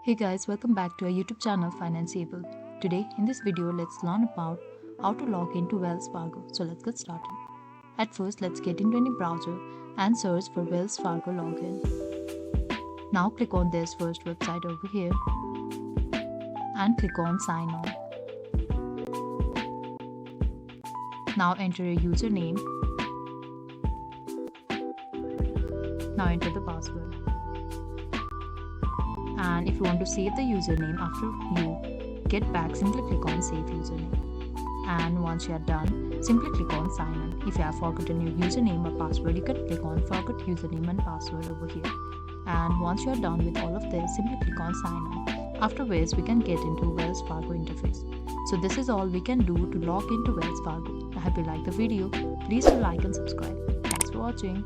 Hey guys, welcome back to our YouTube channel Financeable. Today in this video, let's learn about how to log into Wells Fargo. So let's get started. At first, let's get into any browser and search for Wells Fargo login. Now click on this first website over here and click on sign on. Now enter your username. Now enter the password. And if you want to save the username after you get back, simply click on save username. And once you are done, simply click on sign in. If you have forgotten your username or password, you can click on forget username and password over here. And once you are done with all of this, simply click on sign in. After which we can get into Wells Fargo interface. So this is all we can do to log into Wells Fargo. I hope you like the video. Please do like and subscribe. Thanks for watching.